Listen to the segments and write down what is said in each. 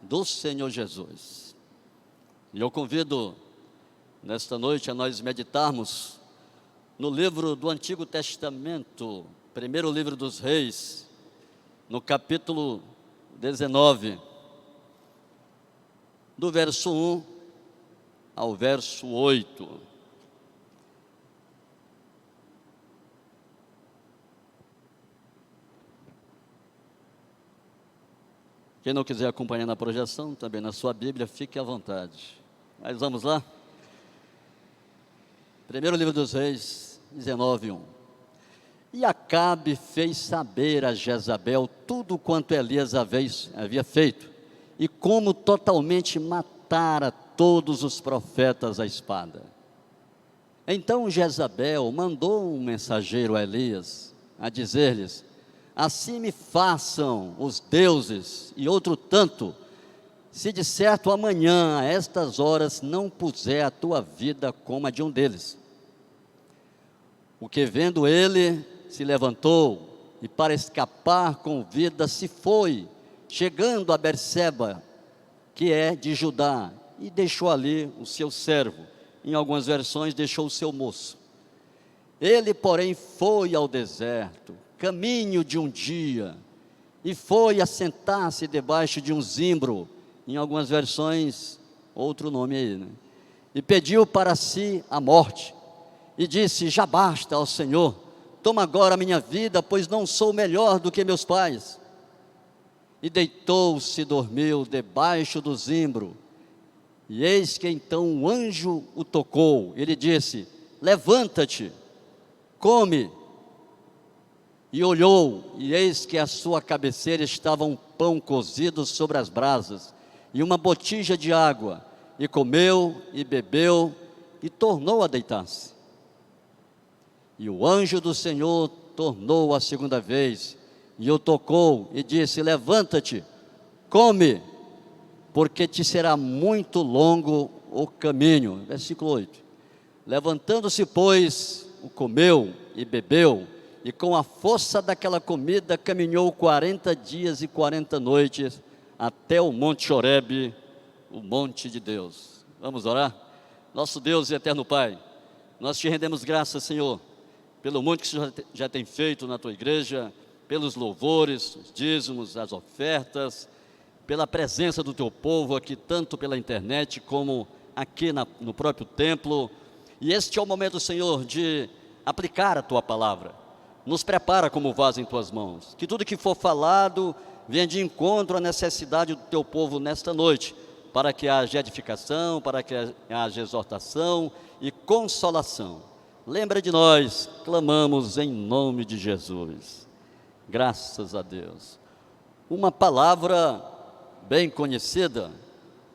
do Senhor Jesus. E eu convido nesta noite a nós meditarmos no livro do Antigo Testamento, primeiro livro dos Reis, no capítulo 19, do verso 1 ao verso 8. Quem não quiser acompanhar na projeção, também na sua Bíblia, fique à vontade. Mas vamos lá? Primeiro livro dos Reis, 19, 1. E Acabe fez saber a Jezabel tudo quanto Elias havia feito, e como totalmente matara todos os profetas à espada. Então Jezabel mandou um mensageiro a Elias, a dizer-lhes: assim me façam os deuses e outro tanto, se de certo amanhã a estas horas não puser a tua vida como a de um deles. O que vendo ele se levantou e para escapar com vida se foi, chegando a Berseba, que é de Judá, e deixou ali o seu servo. Em algumas versões deixou o seu moço. Ele, porém, foi ao deserto, caminho de um dia, e foi assentar-se debaixo de um zimbro, em algumas versões, outro nome aí, né? E pediu para si a morte, e disse: já basta, ó Senhor, toma agora a minha vida, pois não sou melhor do que meus pais. E deitou-se e dormiu debaixo do zimbro, e eis que então um anjo o tocou, ele disse: levanta-te, come. E olhou, e eis que à sua cabeceira estava um pão cozido sobre as brasas, e uma botija de água, e comeu, e bebeu, e tornou a deitar-se. E o anjo do Senhor tornou a segunda vez, e o tocou, e disse: levanta-te, come, porque te será muito longo o caminho. Versículo 8. Levantando-se, pois, o comeu, e bebeu, e com a força daquela comida caminhou 40 dias e 40 noites até o monte Horebe, o monte de Deus. Vamos orar? Nosso Deus e eterno Pai, nós te rendemos graças, Senhor, pelo muito que o Senhor já tem feito na tua igreja, pelos louvores, os dízimos, as ofertas, pela presença do teu povo aqui, tanto pela internet como aqui no próprio templo. E este é o momento, Senhor, de aplicar a tua palavra. Nos prepara como vaso em tuas mãos, que tudo que for falado venha de encontro à necessidade do teu povo nesta noite, para que haja edificação, para que haja exortação e consolação. Lembra de nós, clamamos em nome de Jesus. Graças a Deus. Uma palavra bem conhecida,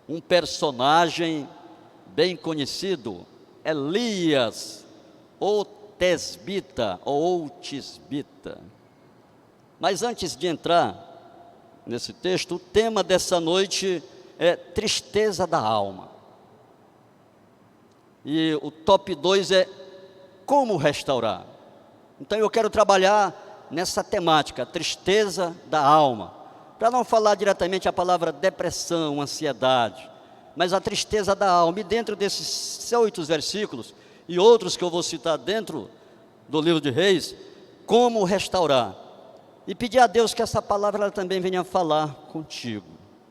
um personagem bem conhecido, Elias, ou Tesbita ou Tisbita. Mas antes de entrar nesse texto, o tema dessa noite é tristeza da alma. E o top 2 é como restaurar. Então eu quero trabalhar nessa temática, tristeza da alma, para não falar diretamente a palavra depressão, ansiedade, mas a tristeza da alma. E dentro desses 8 versículos, e outros que eu vou citar dentro do livro de Reis, como restaurar. E pedir a Deus que essa palavra ela também venha falar contigo,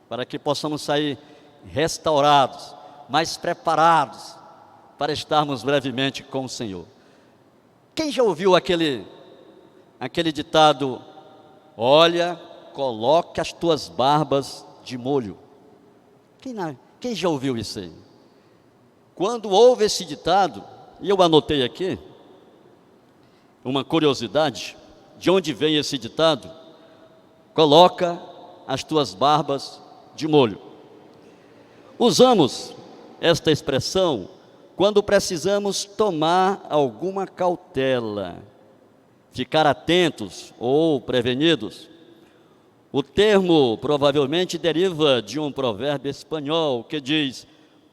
para que possamos sair restaurados, mais preparados, para estarmos brevemente com o Senhor. Quem já ouviu aquele ditado: olha, coloque as tuas barbas de molho? Quem já ouviu isso aí? Quando houve esse ditado, e eu anotei aqui, uma curiosidade, de onde vem esse ditado: coloca as tuas barbas de molho. Usamos esta expressão quando precisamos tomar alguma cautela, ficar atentos ou prevenidos. O termo provavelmente deriva de um provérbio espanhol que diz: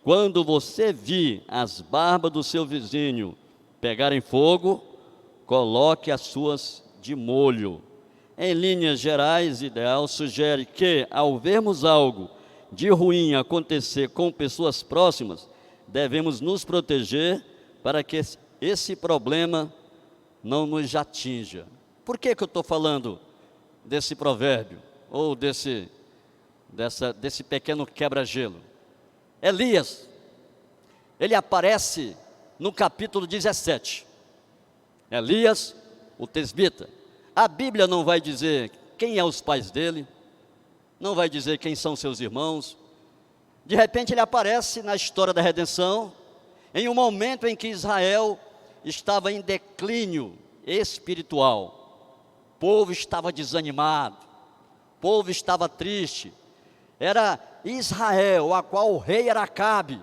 quando você vir as barbas do seu vizinho pegarem fogo, coloque as suas de molho. Em linhas gerais, o ideal sugere que, ao vermos algo de ruim acontecer com pessoas próximas, devemos nos proteger para que esse problema não nos atinja. Por que eu estou falando desse provérbio, ou desse pequeno quebra-gelo? Elias, ele aparece no capítulo 17. Elias, o tesbita. A Bíblia não vai dizer quem é os pais dele, não vai dizer quem são seus irmãos. De repente ele aparece na história da redenção, em um momento em que Israel estava em declínio espiritual. O povo estava desanimado, o povo estava triste. Era Israel, a qual o rei era Acabe,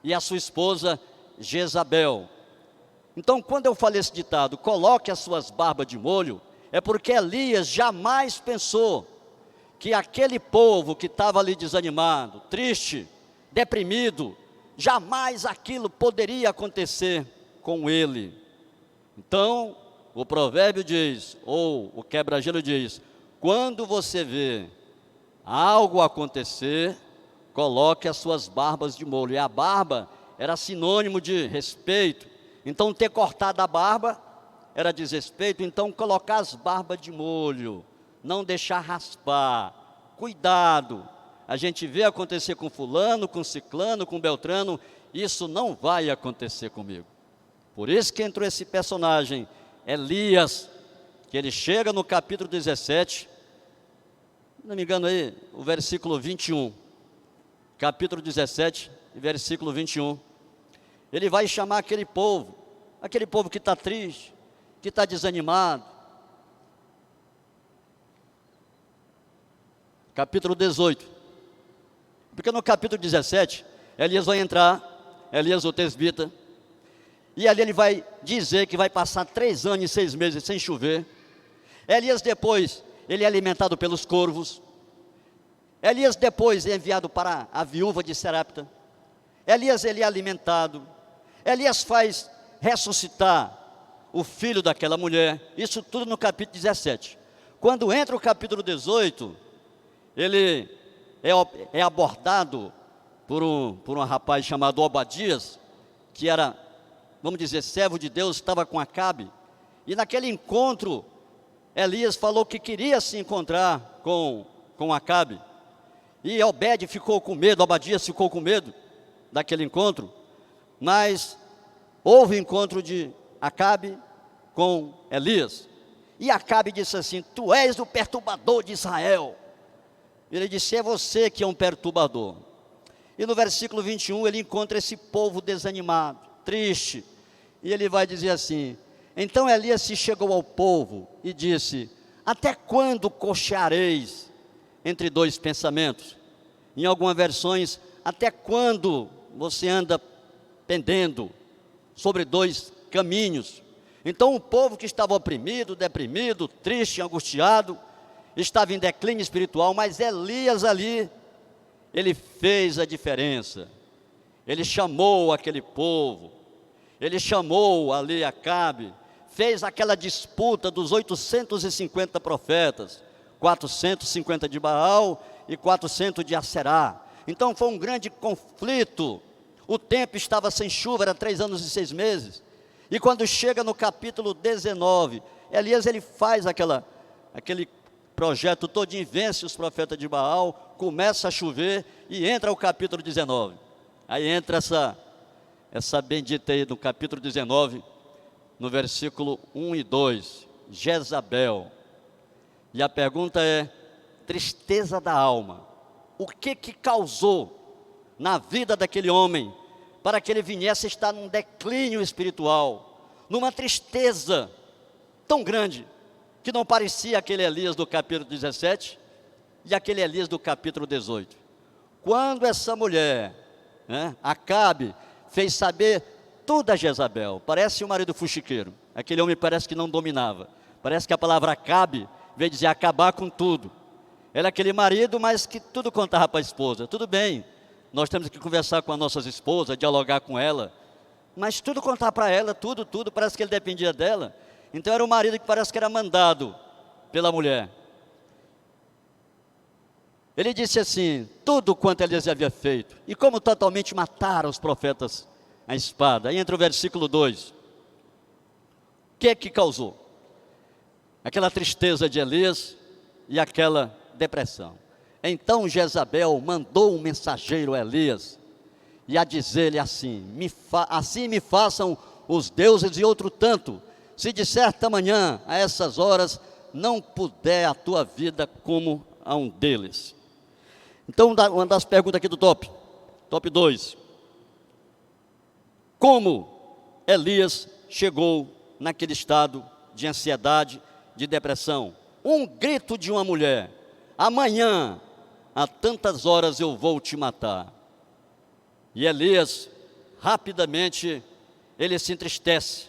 e a sua esposa Jezabel. Então, quando eu falei esse ditado, coloque as suas barbas de molho, é porque Elias jamais pensou que aquele povo que estava ali desanimado, triste, deprimido, jamais aquilo poderia acontecer com ele. Então, o provérbio diz, ou o quebra-gelo diz, quando você vê algo acontecer, coloque as suas barbas de molho. E a barba era sinônimo de respeito. Então, ter cortado a barba era desrespeito. Então, colocar as barbas de molho, não deixar raspar. Cuidado, a gente vê acontecer com fulano, com ciclano, com beltrano, isso não vai acontecer comigo. Por isso que entrou esse personagem, Elias, que ele chega no capítulo 17, não me engano aí, o versículo 21, capítulo 17, versículo 21, ele vai chamar aquele povo que está triste, que está desanimado. Capítulo 18, porque no capítulo 17, Elias vai entrar, Elias o tesbita, e ali ele vai dizer que vai passar 3 anos e 6 meses sem chover. Elias depois, ele é alimentado pelos corvos. Elias depois é enviado para a viúva de Sarepta. Elias, ele é alimentado. Elias faz ressuscitar o filho daquela mulher. Isso tudo no capítulo 17. Quando entra o capítulo 18, ele é abordado por um rapaz chamado Obadias, que era, vamos dizer, servo de Deus, estava com Acabe. E naquele encontro, Elias falou que queria se encontrar com Acabe. E Obed ficou com medo, Obadias ficou com medo daquele encontro. Mas houve encontro de Acabe com Elias. E Acabe disse assim, tu és o perturbador de Israel. Ele disse, é você que é um perturbador. E no versículo 21 ele encontra esse povo desanimado, triste. E ele vai dizer assim, então Elias se chegou ao povo e disse, até quando cocheareis entre 2 pensamentos? Em algumas versões, até quando você anda pendendo sobre 2 caminhos? Então o povo que estava oprimido, deprimido, triste, angustiado, estava em declínio espiritual, mas Elias ali, ele fez a diferença. Ele chamou aquele povo, ele chamou ali Acabe, fez aquela disputa dos 850 profetas, 450 de Baal e 400 de Aserá. Então foi um grande conflito. O tempo estava sem chuva, era 3 anos e 6 meses. E quando chega no capítulo 19, Elias ele faz aquele projeto todinho, vence os profetas de Baal, começa a chover e entra o capítulo 19. Aí entra essa bendita aí no capítulo 19, no versículo 1 e 2, Jezabel. E a pergunta é, tristeza da alma. O que causou na vida daquele homem para que ele viesse a estar num declínio espiritual, numa tristeza tão grande, que não parecia aquele Elias do capítulo 17 e aquele Elias do capítulo 18. Quando essa mulher, Acabe, fez saber tudo a Jezabel, parece o marido fuxiqueiro, aquele homem parece que não dominava, parece que a palavra Acabe veio dizer acabar com tudo. Era aquele marido, mas que tudo contava para a esposa. Tudo bem, nós temos que conversar com as nossas esposas, dialogar com ela, mas tudo contava para ela, tudo, parece que ele dependia dela. Então era o marido que parece que era mandado pela mulher. Ele disse assim: tudo quanto Elias havia feito, e como totalmente mataram os profetas a espada. Aí entra o versículo 2. O que é que causou? Aquela tristeza de Elias e aquela depressão. Então Jezabel mandou um mensageiro a Elias, e a dizer-lhe assim: assim me façam os deuses e outro tanto, se de certa manhã, a essas horas, não puder a tua vida como a um deles. Então, uma das perguntas aqui do top 2. Como Elias chegou naquele estado de ansiedade, de depressão? Um grito de uma mulher: amanhã, a tantas horas eu vou te matar. E Elias, rapidamente, ele se entristece.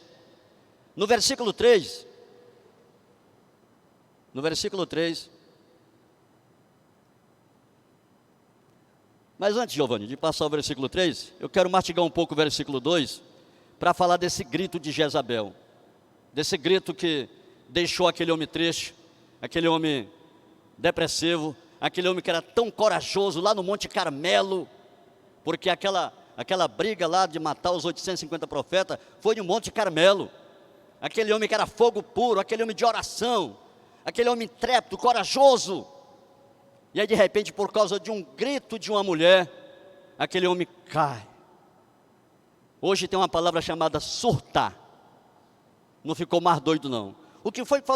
No versículo 3, mas antes, Giovanni, de passar o versículo 3, eu quero mastigar um pouco o versículo 2, para falar desse grito de Jezabel, desse grito que deixou aquele homem triste, aquele homem depressivo, aquele homem que era tão corajoso lá no Monte Carmelo, porque aquela briga lá de matar os 850 profetas foi no Monte Carmelo. Aquele homem que era fogo puro, aquele homem de oração, aquele homem intrépido, corajoso. E aí de repente, por causa de um grito de uma mulher, aquele homem cai. Hoje tem uma palavra chamada surtar. Não ficou mais doido não. O que foi que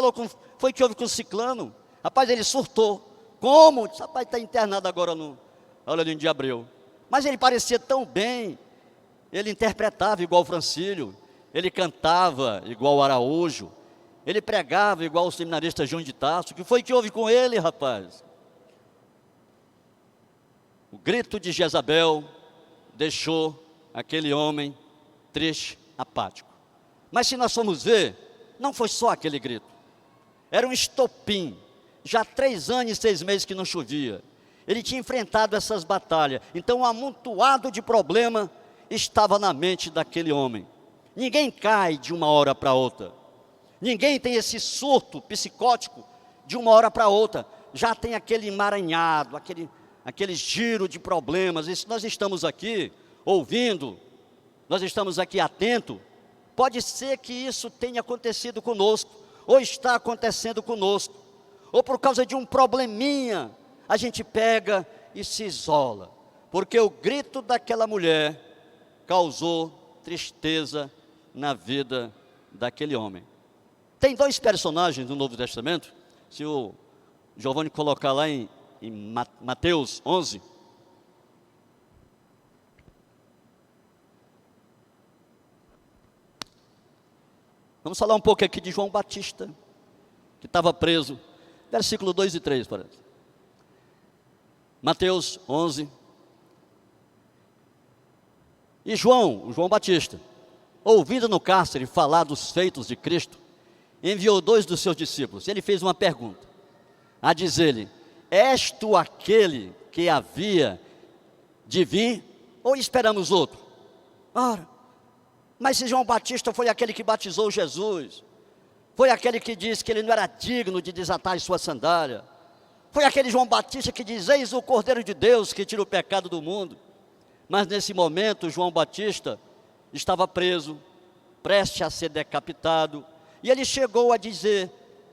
foi que houve com o ciclano? Rapaz, ele surtou. Como? Rapaz, está internado agora no Aurelinho de Abreu. Mas ele parecia tão bem. Ele interpretava igual o Francílio. Ele cantava igual o Araújo. Ele pregava igual o seminarista João de Tarso. O que foi que houve com ele, rapaz? O grito de Jezabel deixou aquele homem triste, apático. Mas se nós formos ver, não foi só aquele grito. Era um estopim. Já 3 anos e 6 meses que não chovia. Ele tinha enfrentado essas batalhas. Então um amontoado de problema estava na mente daquele homem. Ninguém cai de uma hora para outra. Ninguém tem esse surto psicótico de uma hora para outra. Já tem aquele emaranhado, aquele giro de problemas. E se nós estamos aqui ouvindo, nós estamos aqui atentos, pode ser que isso tenha acontecido conosco, ou está acontecendo conosco, ou por causa de um probleminha, a gente pega e se isola, porque o grito daquela mulher causou tristeza na vida daquele homem. Tem 2 personagens no Novo Testamento, se o Giovanni colocar lá em Mateus 11, vamos falar um pouco aqui de João Batista, que estava preso, versículo 2 e 3, parece. Mateus 11. E João Batista, ouvindo no cárcere falar dos feitos de Cristo, enviou 2 dos seus discípulos. Ele fez uma pergunta, a dizer-lhe: és tu aquele que havia de vir, ou esperamos outro? Ora, mas se João Batista foi aquele que batizou Jesus, foi aquele que disse que ele não era digno de desatar as suas sandálias, foi aquele João Batista que diz: eis o Cordeiro de Deus que tira o pecado do mundo. Mas nesse momento João Batista estava preso, prestes a ser decapitado, e ele chegou a dizer: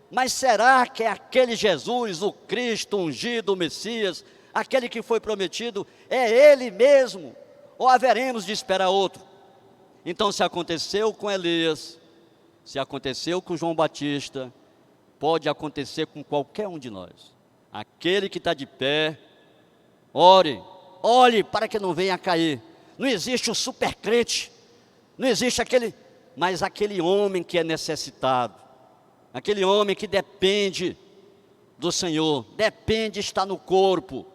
mas será que é aquele Jesus, o Cristo ungido, o Messias, aquele que foi prometido, é Ele mesmo? Ou haveremos de esperar outro? Então, se aconteceu com Elias, se aconteceu com João Batista, pode acontecer com qualquer um de nós. Aquele que está de pé, olhe para que não venha a cair. Não existe o super crente, não existe mas aquele homem que é necessitado, aquele homem que depende do Senhor, depende de estar no corpo.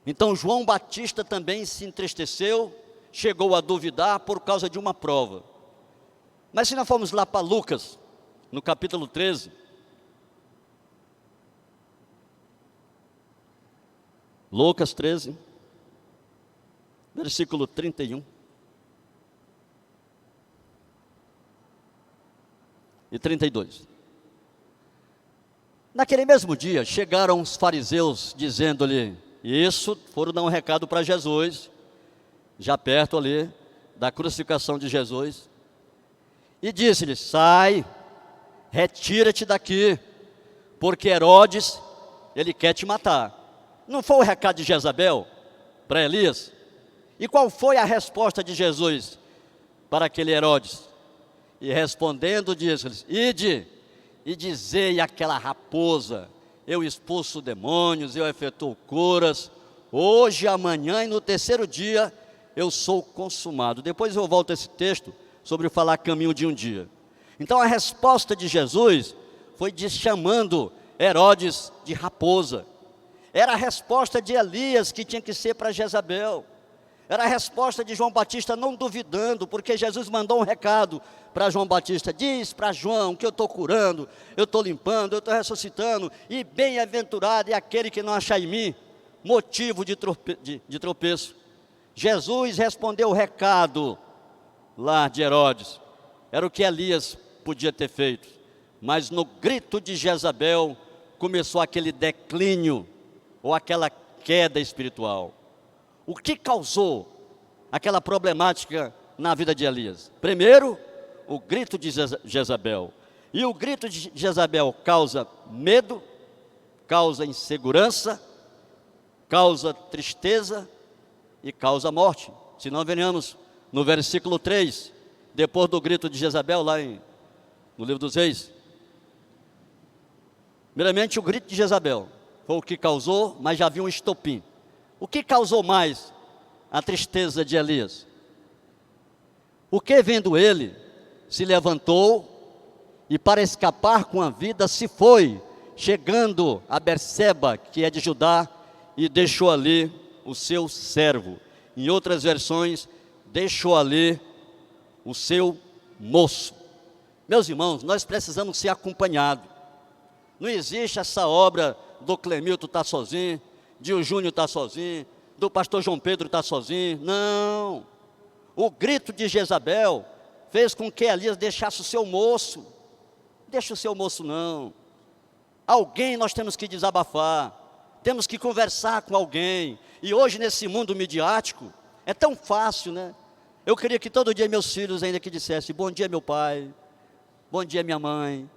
Então João Batista também se entristeceu, chegou a duvidar por causa de uma prova. Mas se nós formos lá para Lucas, no capítulo 13, Lucas 13, versículo 31 e 32. Naquele mesmo dia, chegaram os fariseus dizendo-lhe, isso, foram dar um recado para Jesus, já perto ali da crucificação de Jesus, e disse-lhe, sai, retira-te daqui, porque Herodes, ele quer te matar. Não foi o recado de Jezabel para Elias? E qual foi a resposta de Jesus para aquele Herodes? E respondendo disse-lhes, ide e dizei àquela raposa, eu expulso demônios, eu efetuo curas, hoje, amanhã e no terceiro dia eu sou consumado. Depois eu volto a esse texto sobre falar caminho de um dia. Então a resposta de Jesus foi chamando Herodes de raposa. Era a resposta de Elias que tinha que ser para Jezabel. Era a resposta de João Batista não duvidando, porque Jesus mandou um recado para João Batista, diz para João que eu estou curando, eu estou limpando, eu estou ressuscitando, e bem-aventurado é aquele que não achar em mim motivo de tropeço. Jesus respondeu o recado lá de Herodes, era o que Elias podia ter feito, mas no grito de Jezabel começou aquele declínio, ou aquela queda espiritual. O que causou aquela problemática na vida de Elias? Primeiro, o grito de Jezabel. E o grito de Jezabel causa medo, causa insegurança, causa tristeza e causa morte. Se não venhamos no versículo 3, depois do grito de Jezabel, lá no livro dos Reis. Primeiramente, o grito de Jezabel foi o que causou, mas já havia um estopim. O que causou mais a tristeza de Elias? O que, vendo ele, se levantou e para escapar com a vida se foi, chegando a Berseba, que é de Judá, e deixou ali o seu servo. Em outras versões, deixou ali o seu moço. Meus irmãos, nós precisamos ser acompanhados. Não existe essa obra do Clemilton estar sozinho, de o Júnior estar sozinho, do pastor João Pedro estar sozinho. Não. O grito de Jezabel fez com que Elias deixasse o seu moço. Deixa o seu moço não. Alguém nós temos que desabafar, temos que conversar com alguém. E hoje nesse mundo midiático, é tão fácil, né? Eu queria que todo dia meus filhos ainda que dissessem, bom dia meu pai, bom dia minha mãe.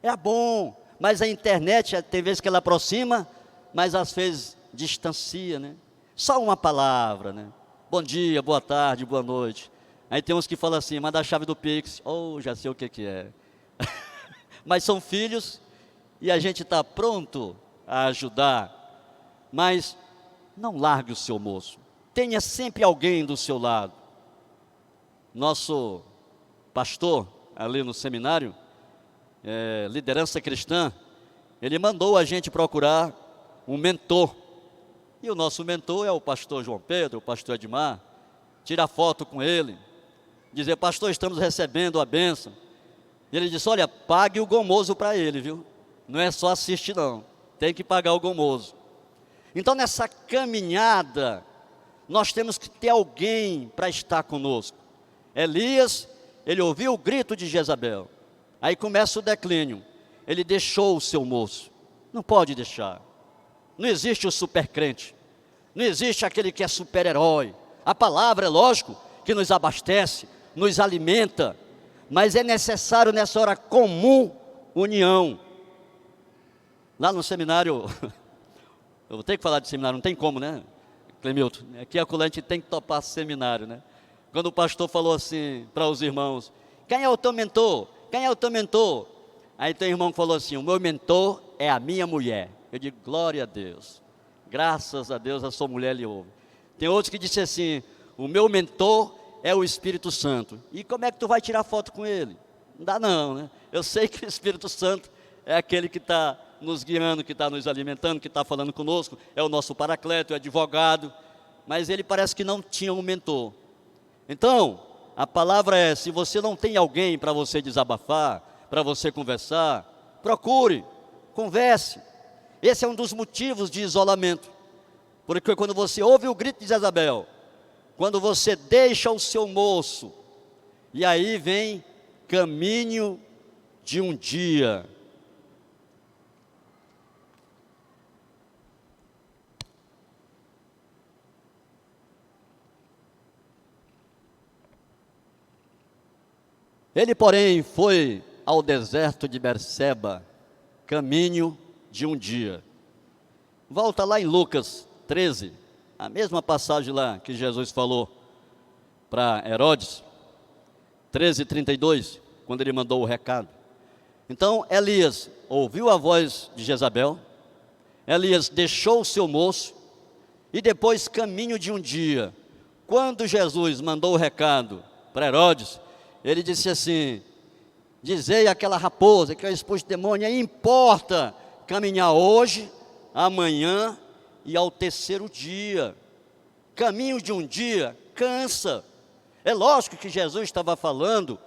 É bom, mas a internet tem vezes que ela aproxima, mas às vezes distancia, né? Só uma palavra, né? Bom dia, boa tarde, boa noite. Aí tem uns que falam assim, manda a chave do Pix. Oh, já sei o que é. Mas são filhos e a gente está pronto a ajudar. Mas não largue o seu moço. Tenha sempre alguém do seu lado. Nosso pastor, ali no seminário, liderança cristã, ele mandou a gente procurar um mentor. E o nosso mentor é o pastor João Pedro, o pastor Edmar. Tira foto com ele, dizer, pastor, estamos recebendo a bênção. E ele disse, olha, pague o gomoso para ele, viu? Não é só assistir não, tem que pagar o gomoso. Então nessa caminhada, nós temos que ter alguém para estar conosco. Elias, ele ouviu o grito de Jezabel, aí começa o declínio, ele deixou o seu moço, não pode deixar. Não existe o supercrente, não existe aquele que é super-herói. A palavra, é lógico, que nos abastece, nos alimenta, mas é necessário nessa hora comum união. Lá no seminário, eu vou ter que falar de seminário, não tem como, né, Clemilton? Aqui a gente tem que topar seminário, né? Quando o pastor falou assim para os irmãos, quem é o teu mentor? Quem é o teu mentor? Aí tem um irmão que falou assim, o meu mentor é a minha mulher. Eu digo, glória a Deus, graças a Deus a sua mulher lhe ouve. Tem outros que dizem assim, o meu mentor é o Espírito Santo. E como é que tu vai tirar foto com ele? Não dá não, né? Eu sei que o Espírito Santo é aquele que está nos guiando, que está nos alimentando, que está falando conosco, é o nosso paracleto, é o advogado, mas ele parece que não tinha um mentor. Então, a palavra é, se você não tem alguém para você desabafar, para você conversar, procure, converse. Esse é um dos motivos de isolamento, porque quando você ouve o grito de Jezabel, quando você deixa o seu moço, e aí vem caminho de um dia. Ele, porém, foi ao deserto de Berseba, caminho de um dia. Volta lá em Lucas 13, a mesma passagem lá que Jesus falou para Herodes, 13:32, quando ele mandou o recado. Então Elias ouviu a voz de Jezabel, Elias deixou o seu moço, e depois, caminho de um dia, quando Jesus mandou o recado para Herodes, ele disse assim: dizei àquela raposa que eu expus demônio, importa caminhar hoje, amanhã e ao terceiro dia. Caminho de um dia cansa. É lógico que Jesus estava falando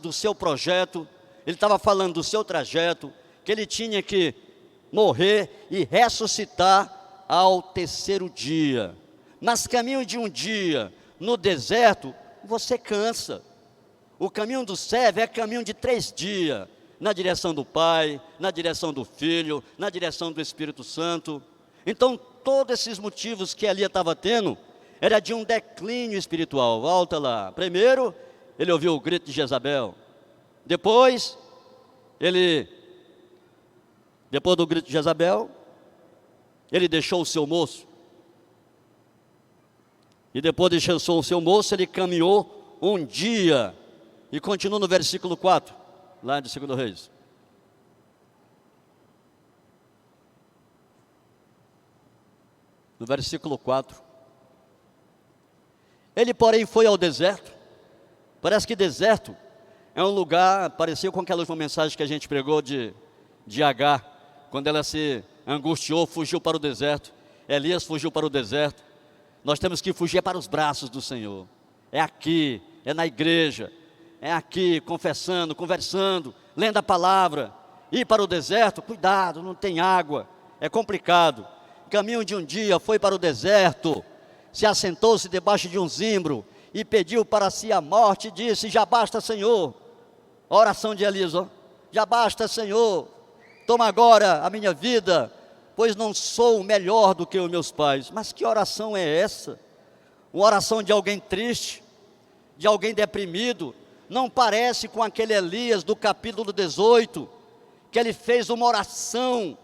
do seu projeto, ele estava falando do seu trajeto, que ele tinha que morrer e ressuscitar ao terceiro dia. Mas caminho de um dia no deserto, você cansa. O caminho do servo é caminho de 3 dias, na direção do Pai, na direção do Filho, na direção do Espírito Santo. Então, todos esses motivos que Elias estava tendo, era de um declínio espiritual. Volta lá. Primeiro, ele ouviu o grito de Jezabel. Depois do grito de Jezabel, ele deixou o seu moço. E depois deixou o seu moço, ele caminhou um dia. E continua no versículo 4, lá de 2 Reis. No versículo 4. Ele, porém, foi ao deserto. Parece que deserto é um lugar, pareceu com aquela última mensagem que a gente pregou de Agar, quando ela se angustiou, fugiu para o deserto. Elias fugiu para o deserto. Nós temos que fugir para os braços do Senhor. É aqui, é na igreja. É aqui, confessando, conversando, lendo a palavra. Ir para o deserto, cuidado, não tem água, é complicado. Caminho de um dia, foi para o deserto, se assentou-se debaixo de um zimbro e pediu para si a morte, e disse: já basta, Senhor. A oração de Elias, já basta, Senhor, toma agora a minha vida, pois não sou melhor do que os meus pais. Mas que oração é essa? Uma oração de alguém triste, de alguém deprimido. Não parece com aquele Elias do capítulo 18, que ele fez uma oração,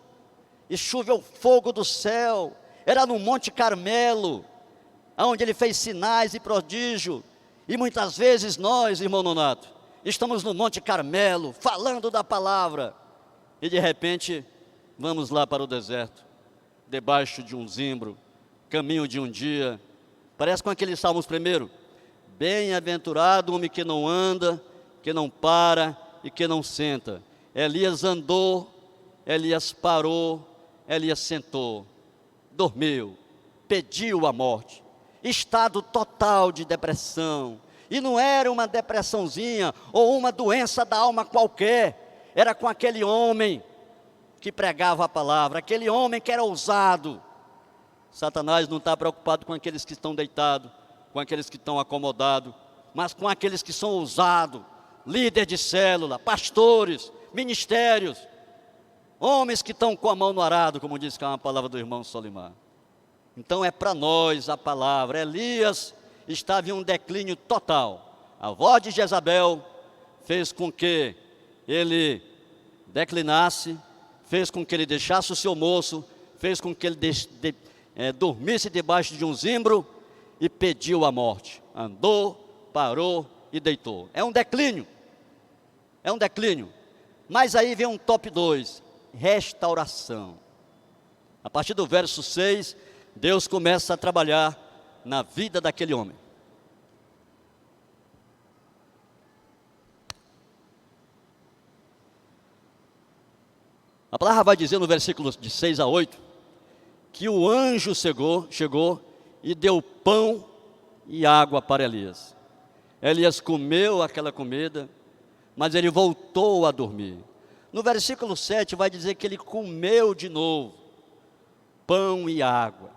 e choveu fogo do céu. Era no Monte Carmelo, onde ele fez sinais e prodígio. E muitas vezes nós, irmão Nonato, estamos no Monte Carmelo, falando da palavra, e de repente, vamos lá para o deserto, debaixo de um zimbro, caminho de um dia. Parece com aqueles salmos primeiro: bem-aventurado o homem que não anda, que não para e que não senta. Elias andou, Elias parou, Elias sentou, dormiu, pediu a morte. Estado total de depressão. E não era uma depressãozinha ou uma doença da alma qualquer. Era com aquele homem que pregava a palavra, aquele homem que era ousado. Satanás não está preocupado com aqueles que estão deitados, com aqueles que estão acomodados, mas com aqueles que são ousados, líder de célula, pastores, ministérios, homens que estão com a mão no arado, como diz que é uma palavra do irmão Solimar. Então é para nós a palavra. Elias estava em um declínio total. A voz de Jezabel fez com que ele declinasse, fez com que ele deixasse o seu moço, fez com que ele dormisse debaixo de um zimbro, e pediu a morte. Andou, parou e deitou. É um declínio. É um declínio. Mas aí vem um top 2. Restauração. A partir do verso 6, Deus começa a trabalhar na vida daquele homem. A palavra vai dizer no versículo de 6 a 8, que o anjo chegou e deu pão e água para Elias. Elias comeu aquela comida, mas ele voltou a dormir. No versículo 7 vai dizer que ele comeu de novo pão e água.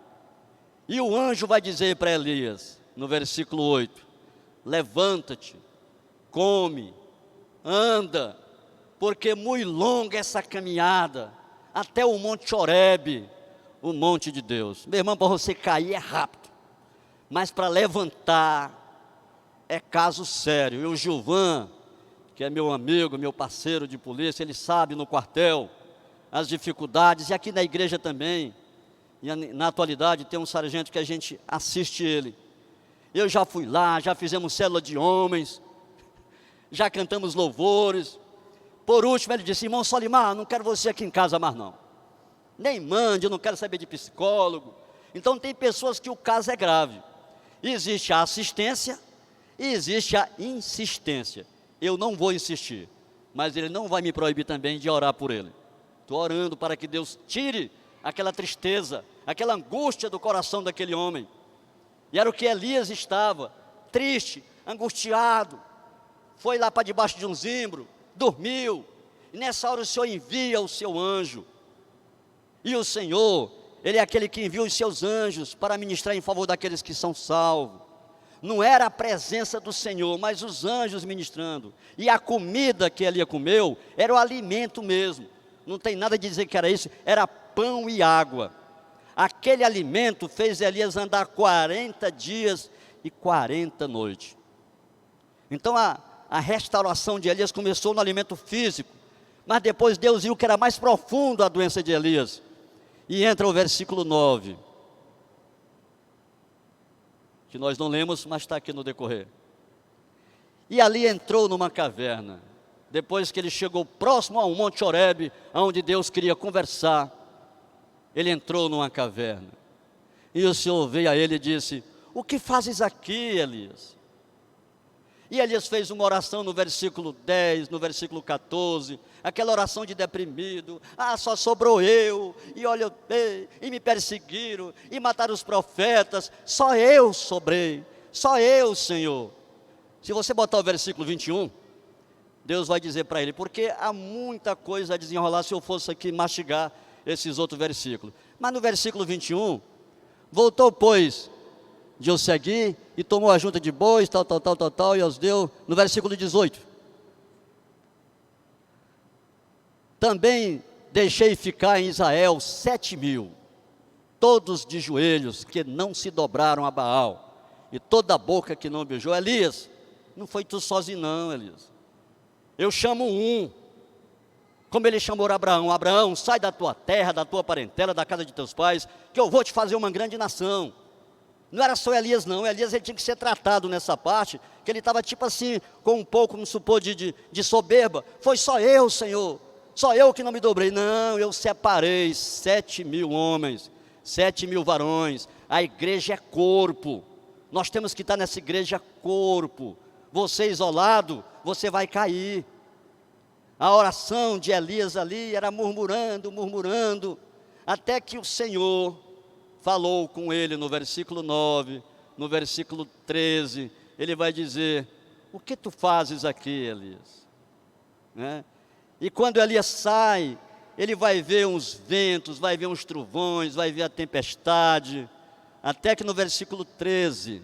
E o anjo vai dizer para Elias, no versículo 8, levanta-te, come, anda, porque muito longa essa caminhada, até o Monte Horebe, o monte de Deus. Meu irmão, para você cair é rápido, mas para levantar é caso sério. E o Gilvan, que é meu amigo, meu parceiro de polícia, ele sabe no quartel as dificuldades, e aqui na igreja também. E na atualidade tem um sargento que a gente assiste ele. Eu já fui lá, já fizemos célula de homens, já cantamos louvores. Por último ele disse: irmão Solimar, não quero você aqui em casa mais não. Nem mande, eu não quero saber de psicólogo. Então tem pessoas que o caso é grave. Existe a assistência e existe a insistência. Eu não vou insistir, mas ele não vai me proibir também de orar por ele. Estou orando para que Deus tire aquela tristeza, aquela angústia do coração daquele homem. E era o que Elias estava, triste, angustiado. Foi lá para debaixo de um zimbro, dormiu. E nessa hora o Senhor envia o seu anjo. E o Senhor, Ele é aquele que envia os seus anjos para ministrar em favor daqueles que são salvos. Não era a presença do Senhor, mas os anjos ministrando. E a comida que Elias comeu era o alimento mesmo. Não tem nada de dizer que era isso, era pão e água. Aquele alimento fez Elias andar 40 dias e 40 noites. Então a restauração de Elias começou no alimento físico, mas depois Deus viu que era mais profundo a doença de Elias. E entra o versículo 9, que nós não lemos, mas está aqui no decorrer. E ali entrou numa caverna, depois que ele chegou próximo ao Monte Horebe, onde Deus queria conversar. Ele entrou numa caverna, e o Senhor veio a ele e disse: o que fazes aqui, Elias? E Elias fez uma oração no versículo 10, no versículo 14, aquela oração de deprimido: só sobrou eu, e olha, e me perseguiram, e mataram os profetas, só eu sobrei, só eu, Senhor. Se você botar o versículo 21, Deus vai dizer para ele, porque há muita coisa a desenrolar se eu fosse aqui mastigar esses outros versículos. Mas no versículo 21, voltou, pois, de eu seguir, e tomou a junta de bois, tal, e os deu. No versículo 18, também deixei ficar em Israel 7.000, todos de joelhos, que não se dobraram a Baal, e toda a boca que não beijou. Elias, não foi tu sozinho não, Elias. Eu chamo um, como ele chamou Abraão: Abraão, sai da tua terra, da tua parentela, da casa de teus pais, que eu vou te fazer uma grande nação. Não era só Elias não, Elias ele tinha que ser tratado nessa parte, que ele estava tipo assim, com um pouco, vamos supor, de soberba. Foi só eu, Senhor, só eu que não me dobrei. Não, eu separei 7.000 homens, 7.000 varões. A igreja é corpo, nós temos que estar nessa igreja corpo. Você isolado, você vai cair. A oração de Elias ali era murmurando, até que o Senhor falou com ele no versículo 9, no versículo 13, ele vai dizer: o que tu fazes aqui, Elias? Né? E quando Elias sai, ele vai ver uns ventos, vai ver uns trovões, vai ver a tempestade, até que no versículo 13,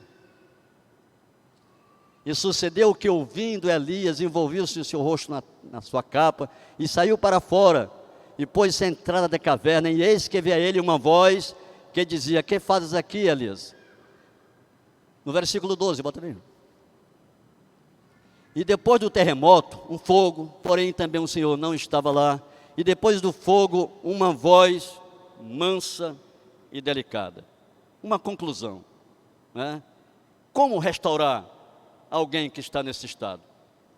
e sucedeu que, ouvindo Elias, envolveu-se o seu rosto na sua capa, e saiu para fora, e pôs-se à entrada da caverna, e eis que veio a ele uma voz, que dizia: que fazes aqui, Elias? No versículo 12, bota bem. E depois do terremoto, um fogo, porém também o Senhor não estava lá. E depois do fogo, uma voz mansa e delicada. Uma conclusão, né? Como restaurar alguém que está nesse estado?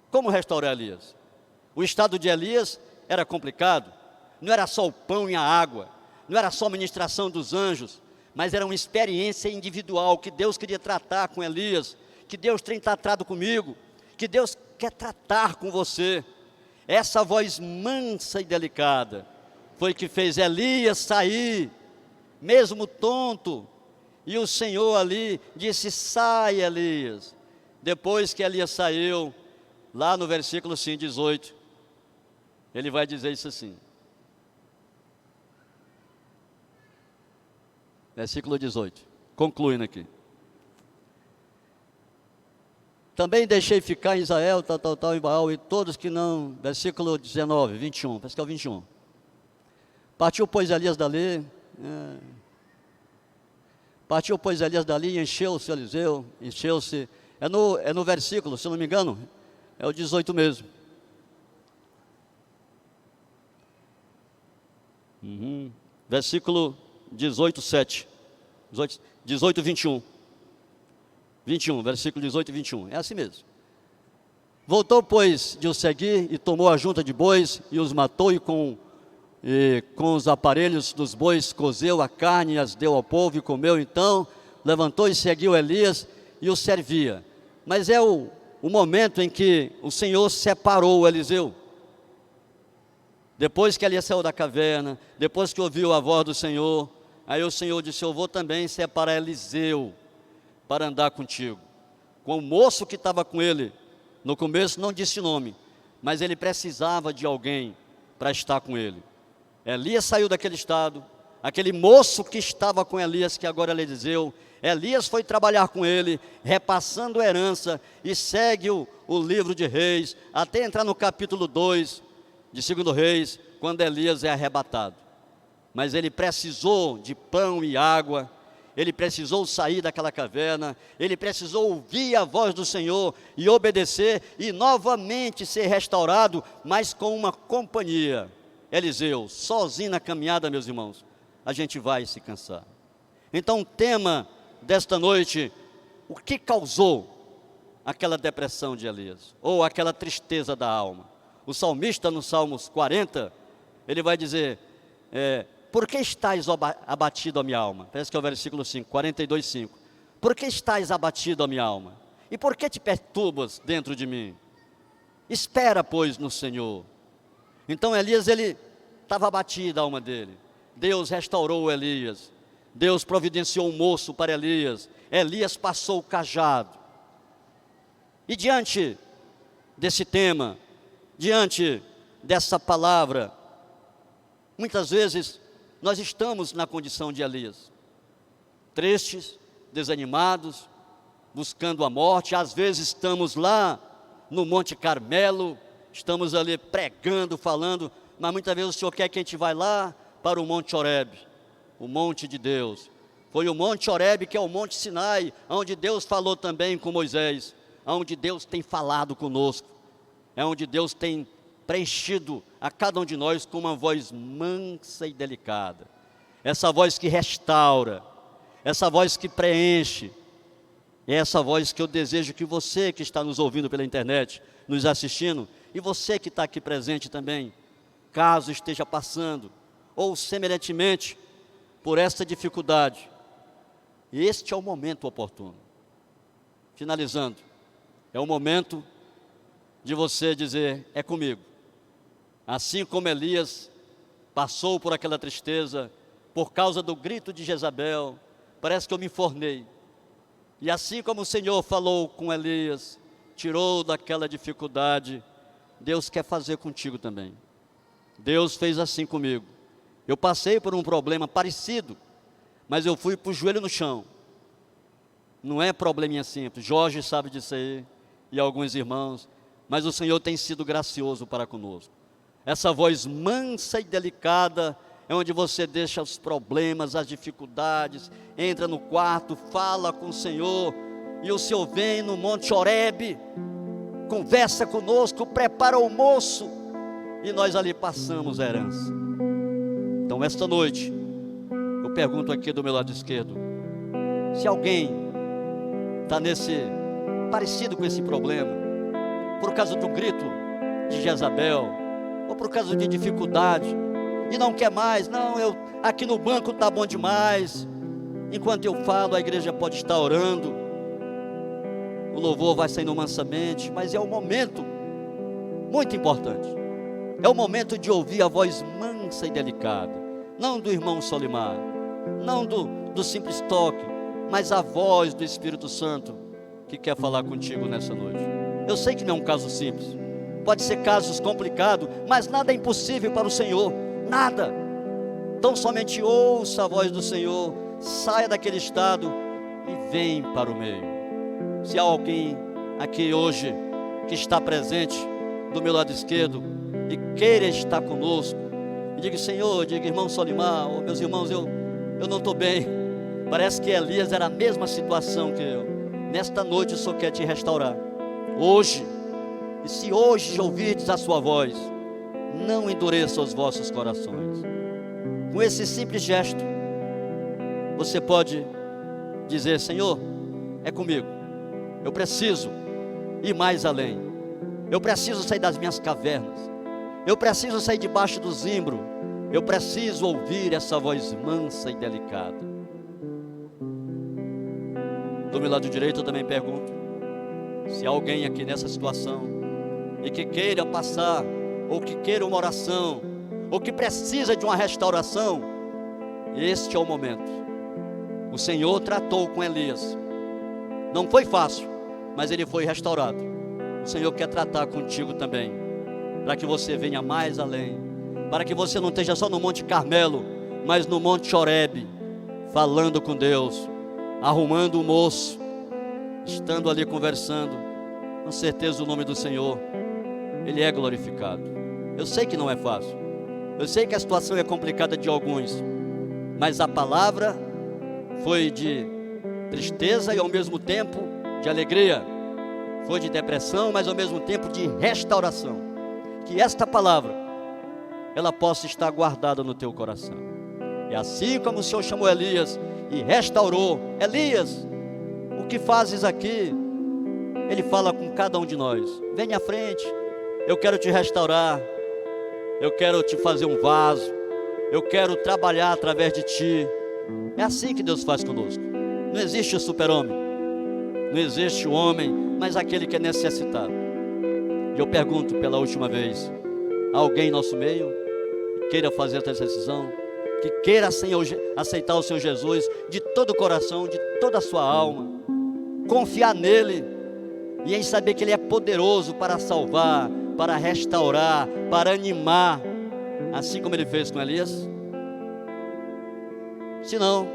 Como restaurar Elias? O estado de Elias era complicado. Não era só o pão e a água, não era só a ministração dos anjos, mas era uma experiência individual que Deus queria tratar com Elias, que Deus tem tratado comigo, que Deus quer tratar com você. Essa voz mansa e delicada foi que fez Elias sair, mesmo tonto, e o Senhor ali disse: sai, Elias. Depois que Elias saiu, lá no versículo 18, ele vai dizer isso assim, versículo 18, concluindo aqui: também deixei ficar em Israel, em Baal, e todos que não, versículo 19, 21, parece que é o 21. Partiu, pois, Elias dali, e encheu-se Eliseu, é no versículo, se não me engano, é o 18 mesmo, Versículo 18, 7. 18, 21. 21, versículo 18 e 21. É assim mesmo. Voltou, pois, de os seguir, e tomou a junta de bois, e os matou, e com os aparelhos dos bois cozeu a carne, e as deu ao povo, e comeu. Então levantou e seguiu Elias, e o servia. Mas é o momento em que o Senhor separou Eliseu. Depois que Elias saiu da caverna, depois que ouviu a voz do Senhor, aí o Senhor disse: eu vou também separar Eliseu para andar contigo. Com o moço que estava com ele, no começo não disse nome, mas ele precisava de alguém para estar com ele. Elias saiu daquele estado, aquele moço que estava com Elias, que agora é Eliseu, Elias foi trabalhar com ele, repassando a herança, e segue o livro de Reis, até entrar no capítulo 2 de 2 Reis, quando Elias é arrebatado. Mas ele precisou de pão e água, ele precisou sair daquela caverna, ele precisou ouvir a voz do Senhor e obedecer, e novamente ser restaurado, mas com uma companhia. Eliseu, sozinho na caminhada, meus irmãos, a gente vai se cansar. Então o tema desta noite: o que causou aquela depressão de Elias, ou aquela tristeza da alma? O salmista, no Salmos 40, ele vai dizer: por que estás abatido, a minha alma? Parece que é o versículo 5, 42, 5. Por que estás abatido, a minha alma? E por que te perturbas dentro de mim? Espera, pois, no Senhor. Então Elias, ele estava abatido, a alma dele. Deus restaurou Elias. Deus providenciou um moço para Elias. Elias passou o cajado. E diante desse tema, diante dessa palavra, muitas vezes nós estamos na condição de Elias, tristes, desanimados, buscando a morte. Às vezes estamos lá no Monte Carmelo, estamos ali pregando, falando, mas muitas vezes o Senhor quer que a gente vá lá para o Monte Horebe, o monte de Deus. Foi o Monte Horebe, que é o Monte Sinai, onde Deus falou também com Moisés, onde Deus tem falado conosco, é onde Deus tem preenchido a cada um de nós com uma voz mansa e delicada, essa voz que restaura, essa voz que preenche. É essa voz que eu desejo que você que está nos ouvindo pela internet, nos assistindo, e você que está aqui presente também, caso esteja passando, ou semelhantemente, por essa dificuldade, este é o momento oportuno. Finalizando, é o momento de você dizer: é comigo. Assim como Elias passou por aquela tristeza, por causa do grito de Jezabel, parece que eu me enfornei. E assim como o Senhor falou com Elias, tirou daquela dificuldade, Deus quer fazer contigo também. Deus fez assim comigo. Eu passei por um problema parecido, mas eu fui para o joelho no chão. Não é probleminha simples, Jorge sabe disso aí, e alguns irmãos, mas o Senhor tem sido gracioso para conosco. Essa voz mansa e delicada é onde você deixa os problemas, as dificuldades, entra no quarto, fala com o Senhor, e o Senhor vem no Monte Horebe, conversa conosco, prepara o almoço, e nós ali passamos a herança. Então esta noite, eu pergunto aqui do meu lado esquerdo, se alguém está parecido com esse problema, por causa do grito de Jezabel, ou por causa de dificuldade, e não quer mais, não, aqui no banco está bom demais, enquanto eu falo a igreja pode estar orando, o louvor vai saindo mansamente, mas é um momento muito importante, é o momento de ouvir a voz mansa e delicada, não do irmão Solimar, não do simples toque, mas a voz do Espírito Santo, que quer falar contigo nessa noite. Eu sei que não é um caso simples, pode ser casos complicados, mas nada é impossível para o Senhor, nada. Então somente ouça a voz do Senhor, saia daquele estado e vem para o meio. Se há alguém aqui hoje que está presente do meu lado esquerdo e queira estar conosco, e diga: Senhor, diga irmão Solimar, ou meus irmãos, eu não estou bem, parece que Elias era a mesma situação que eu. Nesta noite o Senhor quer te restaurar, hoje. E se hoje ouvirdes a sua voz, não endureça os vossos corações. Com esse simples gesto, você pode dizer: Senhor, é comigo. Eu preciso ir mais além. Eu preciso sair das minhas cavernas. Eu preciso sair debaixo do zimbro. Eu preciso ouvir essa voz mansa e delicada. Do meu lado direito eu também pergunto: se há alguém aqui nessa situação e que queira passar, ou que queira uma oração, ou que precisa de uma restauração, este é o momento. O Senhor tratou com Elias. Não foi fácil, mas ele foi restaurado. O Senhor quer tratar contigo também, para que você venha mais além, para que você não esteja só no Monte Carmelo, mas no Monte Horebe, falando com Deus, arrumando o moço, estando ali conversando. Com certeza o nome do Senhor, Ele é glorificado. Eu sei que não é fácil, eu sei que a situação é complicada de alguns, mas a palavra foi de tristeza e ao mesmo tempo de alegria, foi de depressão, mas ao mesmo tempo de restauração. Que esta palavra, ela possa estar guardada no teu coração. E assim como o Senhor chamou Elias e restaurou: Elias, o que fazes aqui? Ele fala com cada um de nós: vem à frente, eu quero te restaurar, eu quero te fazer um vaso, eu quero trabalhar através de ti. É assim que Deus faz conosco. Não existe o super-homem, não existe o homem, mas aquele que é necessitado. E eu pergunto pela última vez: há alguém em nosso meio que queira fazer essa decisão, que queira aceitar o Senhor Jesus de todo o coração, de toda a sua alma, confiar nele e em saber que Ele é poderoso para salvar, para restaurar, para animar, assim como Ele fez com Elias? Se não,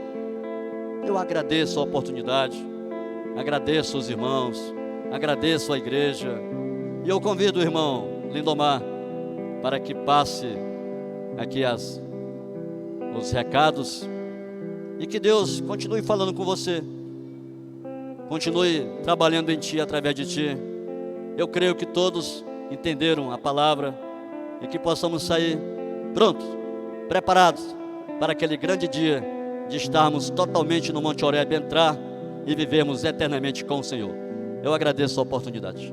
eu agradeço a oportunidade, agradeço os irmãos, agradeço a igreja, e eu convido o irmão Lindomar para que passe aqui os recados, e que Deus continue falando com você, continue trabalhando em ti, através de ti. Eu creio que todos entenderam a palavra e que possamos sair prontos, preparados para aquele grande dia de estarmos totalmente no Monte Horebe, entrar e vivermos eternamente com o Senhor. Eu agradeço a oportunidade.